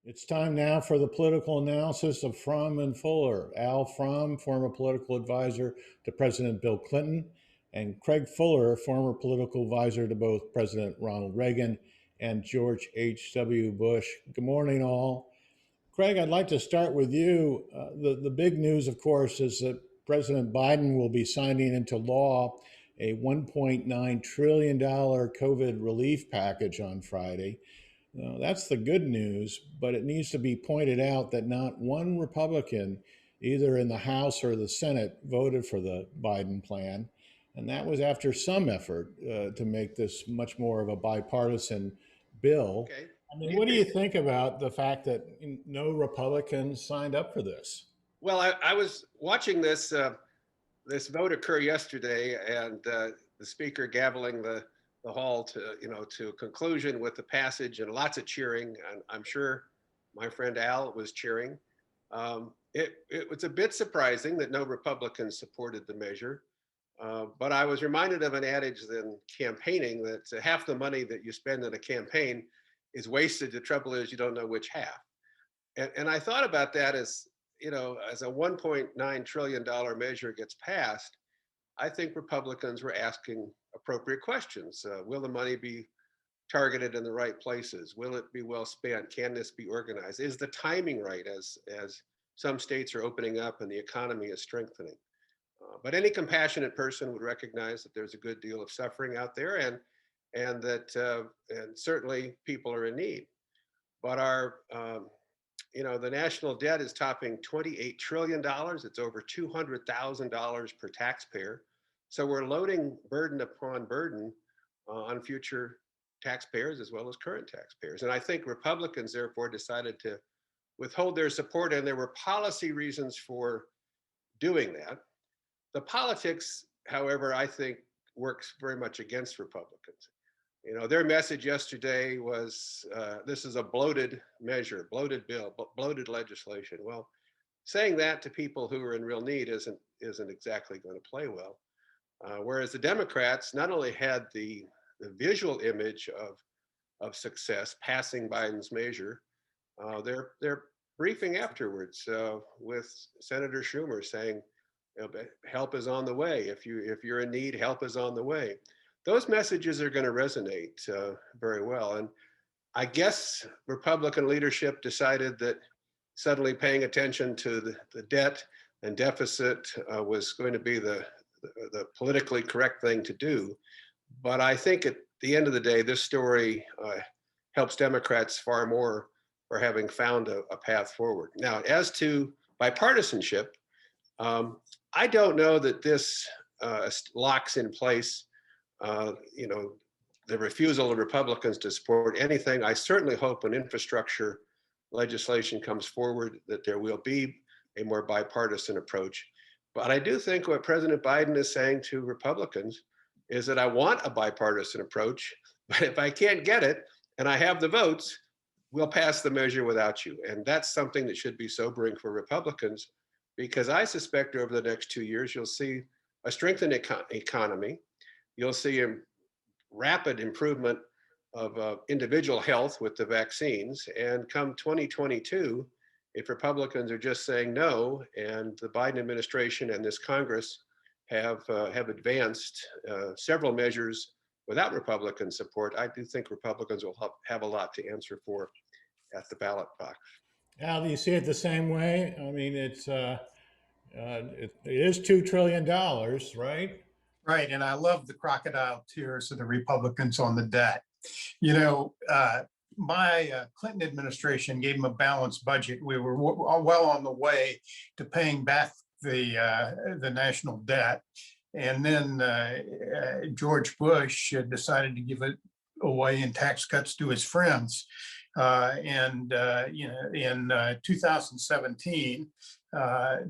It's time now for the political analysis of Fromm and Fuller. Al Fromm, former political advisor to President Bill Clinton, and Craig Fuller, former political advisor to both President Ronald Reagan and George H.W. Bush. Good morning, all. Craig, I'd like to start with you. The big news, of course, is that President Biden will be signing into law a $1.9 trillion COVID relief package on Friday. Now, that's the good news, but it needs to be pointed out that not one Republican, either in the House or the Senate, voted for the Biden plan. And that was after some effort to make this much more of a bipartisan bill. Okay. I mean, what do you think about the fact that no Republicans signed up for this? Well, I was watching this vote occur yesterday, and the speaker gaveling the hall to a conclusion with the passage and lots of cheering. And I'm sure my friend Al was cheering. It was a bit surprising that no Republicans supported the measure. But I was reminded of an adage in campaigning that half the money that you spend in a campaign is wasted. The trouble is you don't know which half. And I thought about that as a $1.9 trillion measure gets passed. I think Republicans were asking appropriate questions. Will the money be targeted in the right places? Will it be well spent? Can this be organized? Is the timing right as some states are opening up and the economy is strengthening? But any compassionate person would recognize that there's a good deal of suffering out there, and that and certainly people are in need. But the national debt is topping $28 trillion. It's over $200,000 per taxpayer. So we're loading burden upon burden on future taxpayers as well as current taxpayers. And I think Republicans therefore decided to withhold their support, and there were policy reasons for doing that. The politics, however, I think works very much against Republicans. Their message yesterday was this is a bloated measure, bloated bill, bloated legislation. Well, saying that to people who are in real need isn't exactly going to play well. Whereas the Democrats not only had the visual image of success passing Biden's measure, their briefing afterwards with Senator Schumer saying, help is on the way. If you're in need, help is on the way. Those messages are going to resonate very well. And I guess Republican leadership decided that suddenly paying attention to the debt and deficit was going to be the politically correct thing to do. But I think at the end of the day, this story helps Democrats far more for having found a path forward. Now, as to bipartisanship, I don't know that this locks in place the refusal of Republicans to support anything. I certainly hope when infrastructure legislation comes forward that there will be a more bipartisan approach. But I do think what President Biden is saying to Republicans is that I want a bipartisan approach, but if I can't get it and I have the votes, we'll pass the measure without you. And that's something that should be sobering for Republicans, because I suspect over the next 2 years, you'll see a strengthened economy. You'll see a rapid improvement of individual health with the vaccines. And come 2022, if Republicans are just saying no, and the Biden administration and this Congress have advanced several measures without Republican support, I do think Republicans will have a lot to answer for at the ballot box. Al, do you see it the same way? I mean, it is $2 trillion, right? Right. And I love the crocodile tears of the Republicans on the debt. You know, my Clinton administration gave them a balanced budget. We were well on the way to paying back the national debt. And then George Bush decided to give it away in tax cuts to his friends. In 2017,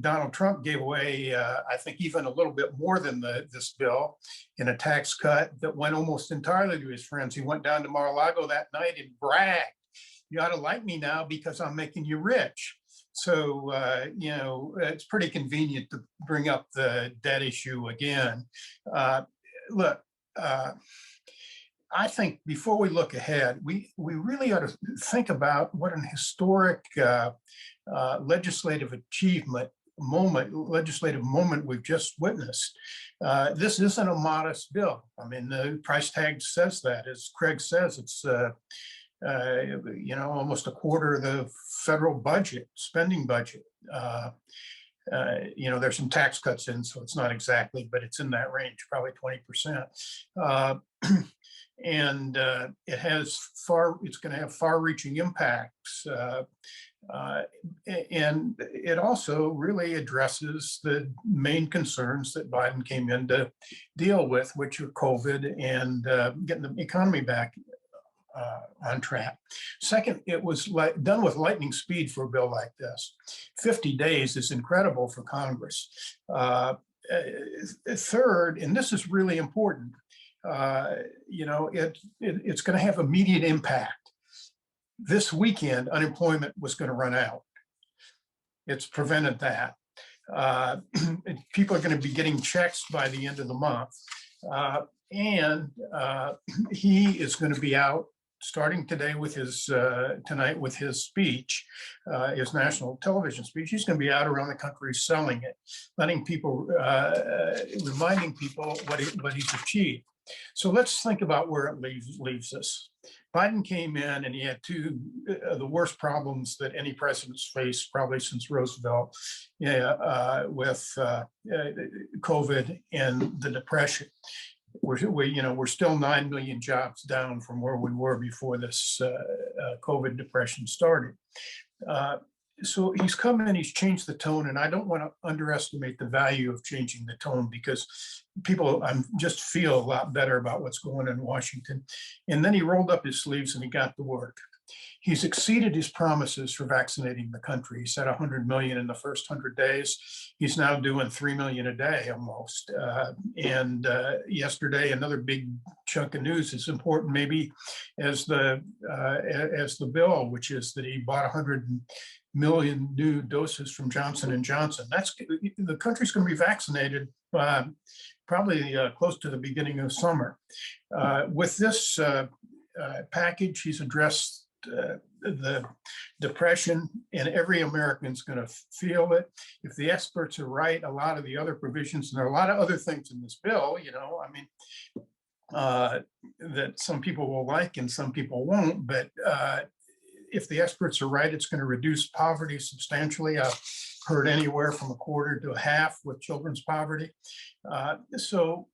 Donald Trump gave away, I think, even a little bit more than this bill in a tax cut that went almost entirely to his friends. He went down to Mar-a-Lago that night and bragged, "You ought to like me now because I'm making you rich." So, it's pretty convenient to bring up the debt issue again. Look, I think before we look ahead, we really ought to think about what an historic legislative legislative moment we've just witnessed. This isn't a modest bill. I mean, the price tag says that. As Craig says, it's almost a quarter of the federal budget, spending budget. There's some tax cuts in, so it's not exactly, but it's in that range, probably 20%. And it's going to have far-reaching impacts. And it also really addresses the main concerns that Biden came in to deal with, which are COVID and getting the economy back on track. Second, it was done with lightning speed for a bill like this. 50 days is incredible for Congress. Third, and this is really important, it's going to have immediate impact. This weekend, unemployment was going to run out. It's prevented that. People are going to be getting checks by the end of the month. And he is going to be out starting today with tonight with his speech, his national television speech. He's going to be out around the country selling it, letting people, reminding people what he's achieved. So let's think about where it leaves us. Biden came in and he had two of the worst problems that any president's faced probably since Roosevelt, with COVID and the Depression. We're still 9 million jobs down from where we were before this COVID depression started. So he's come in, he's changed the tone, and I don't want to underestimate the value of changing the tone, because people just feel a lot better about what's going on in Washington. And then he rolled up his sleeves and he got to work. He's exceeded his promises for vaccinating the country. He said 100 million in the first 100 days. He's now doing 3 million a day almost. And yesterday, another big chunk of news is important, maybe as the bill, which is that he bought 100 million new doses from Johnson & Johnson. The country's going to be vaccinated probably close to the beginning of summer. With this package, he's addressed the depression, and every American's going to feel it. If the experts are right, a lot of the other provisions, and there are a lot of other things in this bill, that some people will like and some people won't, but if the experts are right, it's going to reduce poverty substantially. I've heard anywhere from a quarter to a half with children's poverty. So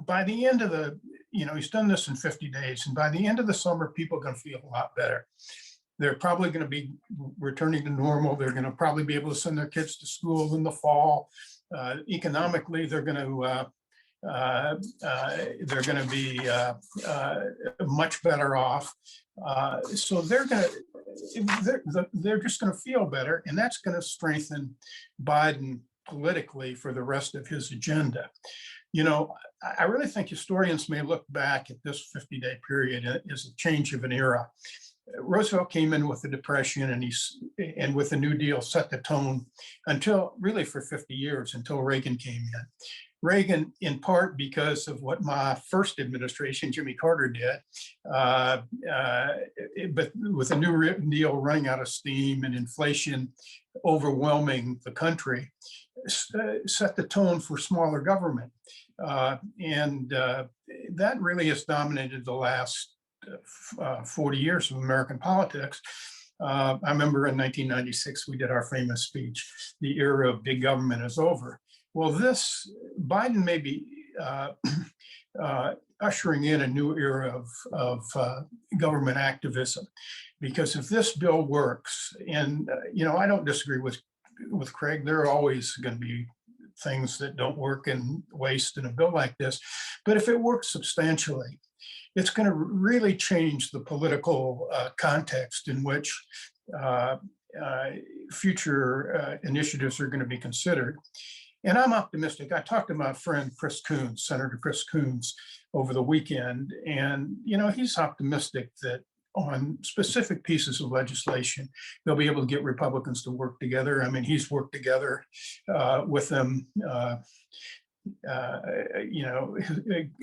by the end of he's done this in 50 days, and by the end of the summer, people are going to feel a lot better. They're probably going to be returning to normal. They're going to probably be able to send their kids to school in the fall. Economically, they're going to be much better off. So they're just going to feel better, and that's going to strengthen Biden politically for the rest of his agenda. I really think historians may look back at this 50-day period as a change of an era. Roosevelt came in with the Depression, and with the New Deal set the tone until really for 50 years, until Reagan came in. Reagan, in part because of what my first administration, Jimmy Carter, did, but with the New Deal running out of steam and inflation overwhelming the country, set the tone for smaller government. And that really has dominated the last 40 years of American politics. I remember in 1996, we did our famous speech, "The era of big government is over." Well, Biden may be ushering in a new era of government activism, because if this bill works, and I don't disagree with Craig, there are always going to be things that don't work and waste in a bill like this, but if it works substantially, it's going to really change the political context in which future initiatives are going to be considered. And I'm optimistic. I talked to my friend Chris Coons, Senator Chris Coons, over the weekend, and he's optimistic that on specific pieces of legislation, they'll be able to get Republicans to work together. I mean, he's worked together with them you know,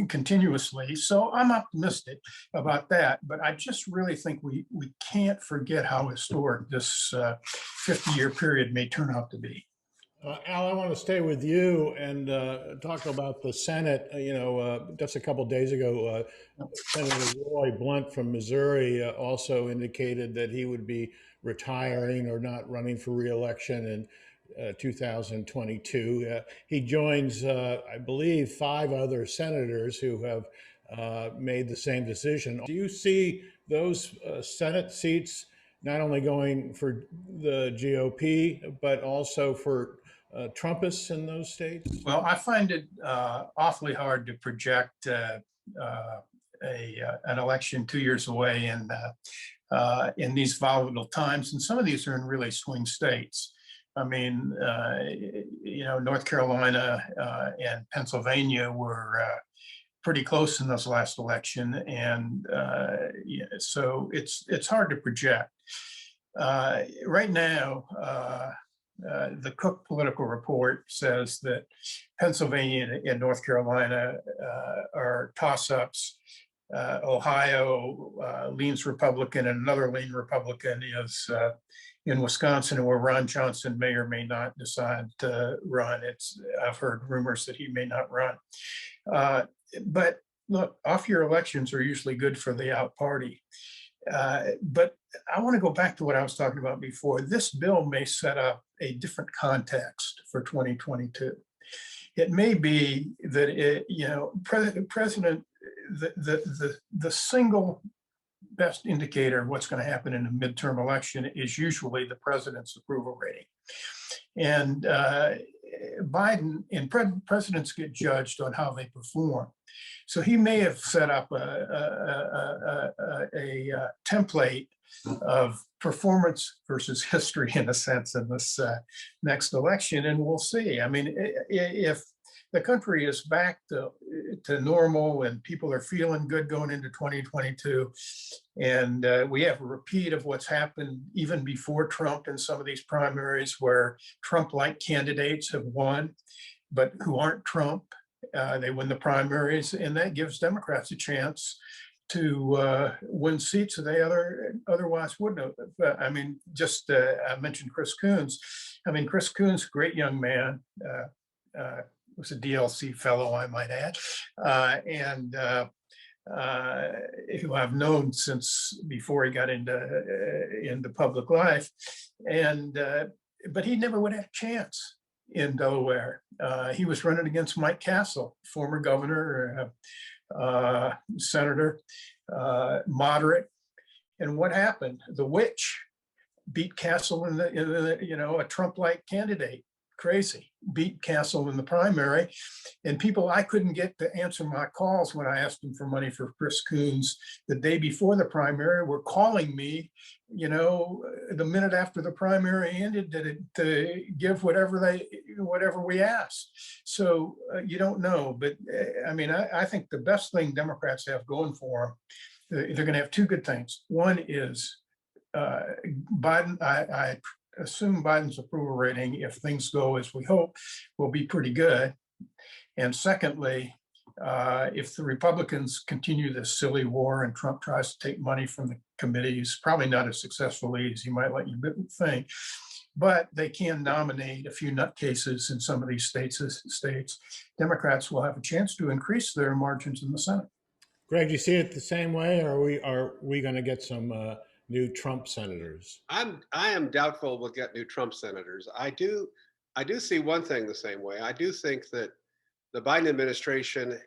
continuously. So I'm optimistic about that. But I just really think we can't forget how historic this 50-year period may turn out to be. Al, I want to stay with you and talk about the Senate. Just a couple days ago, Senator Roy Blunt from Missouri also indicated that he would be retiring or not running for reelection in 2022. He joins, I believe, 5 other senators who have made the same decision. Do you see those Senate seats not only going for the GOP, but also for Trumpists in those states? Well, I find it awfully hard to project an election 2 years away in these volatile times, and some of these are in really swing states. I mean, North Carolina and Pennsylvania were pretty close in this last election, and so it's hard to project. Right now, the Cook Political Report says that Pennsylvania and North Carolina are toss-ups. Ohio leans Republican, and another lean Republican is in Wisconsin, where Ron Johnson may or may not decide to run. I've heard rumors that he may not run. But look, off-year elections are usually good for the out party. But I want to go back to what I was talking about before. This bill may set up a different context for 2022. It may be that President, the single best indicator of what's going to happen in a midterm election is usually the president's approval rating. And Biden and presidents get judged on how they perform. So he may have set up a template of performance versus history, in a sense, in this next election, and we'll see. I mean, if the country is back to normal and people are feeling good going into 2022, and we have a repeat of what's happened even before Trump in some of these primaries, where Trump-like candidates have won, but who aren't Trump. They win the primaries, and that gives Democrats a chance to win seats that they otherwise wouldn't have. I mean, I mentioned Chris Coons. I mean, Chris Coons, great young man, was a DLC fellow, I might add, and who I've known since before he got into public life, but he never would have a chance in Delaware. He was running against Mike Castle, former governor, senator, moderate. And what happened? The witch beat Castle in a Trump-like candidate. Crazy. Beat Castle in the primary. And people I couldn't get to answer my calls when I asked them for money for Chris Coons the day before the primary were calling me, the minute after the primary ended to give whatever we asked. So you don't know. But I mean, I think the best thing Democrats have going for them, they're going to have two good things. One is Biden, I assume Biden's approval rating, if things go as we hope, will be pretty good. And secondly, if the Republicans continue this silly war and Trump tries to take money from the committees, probably not as successfully as you might let you think, but they can nominate a few nutcases in some of these states. Democrats will have a chance to increase their margins in the Senate. Greg, do you see it the same way, or are we going to get some new Trump senators? I am doubtful we'll get new Trump senators. I do see one thing the same way. I do think that the Biden administration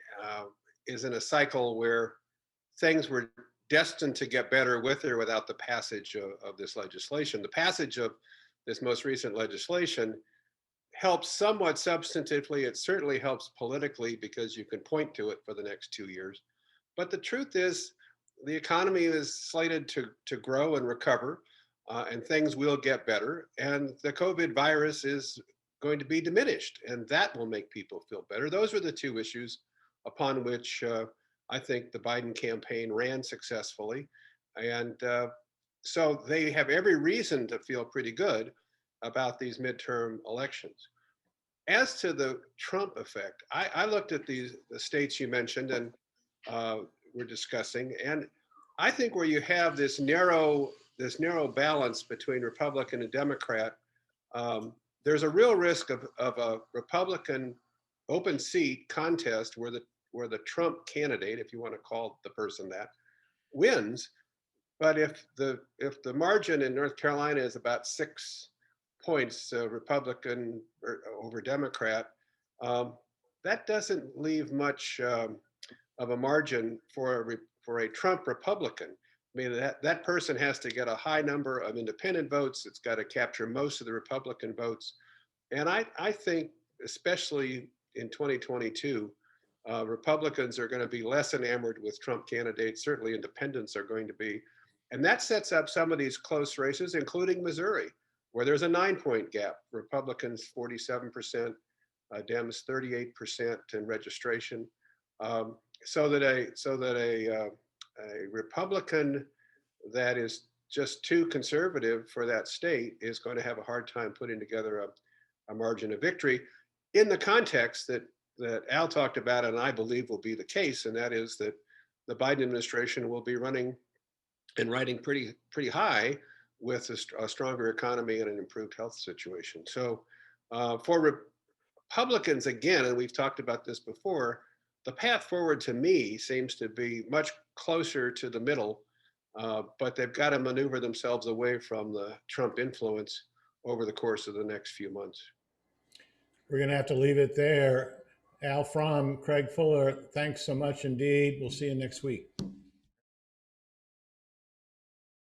is in a cycle where things were destined to get better with or without the passage of this legislation. The passage of this most recent legislation helps somewhat substantively. It certainly helps politically because you can point to it for the next 2 years. But the truth is, the economy is slated to grow and recover, and things will get better. And the COVID virus is going to be diminished, and that will make people feel better. Those are the two issues upon which I think the Biden campaign ran successfully. And so they have every reason to feel pretty good about these midterm elections. as to the Trump effect, I looked at the states you mentioned and we're discussing, and I think where you have this narrow balance between Republican and Democrat, there's a real risk of a Republican open seat contest where the Trump candidate, if you want to call the person that, wins. But if the margin in North Carolina is about 6 points Republican over Democrat, that doesn't leave much of a margin for a Trump Republican. I mean, that person has to get a high number of independent votes. It's got to capture most of the Republican votes. And I think, especially in 2022, Republicans are going to be less enamored with Trump candidates. Certainly independents are going to be. And that sets up some of these close races, including Missouri, where there's a 9-point gap. Republicans 47%, Dems 38% in registration. So that a Republican that is just too conservative for that state is going to have a hard time putting together a margin of victory in the context that Al talked about, and I believe will be the case, and that is that the Biden administration will be running and riding pretty high with a stronger economy and an improved health situation. So for Republicans, again, and we've talked about this before, the path forward to me seems to be much closer to the middle, but they've got to maneuver themselves away from the Trump influence over the course of the next few months. We're going to have to leave it there. Al Fromm, Craig Fuller, thanks so much indeed. We'll see you next week.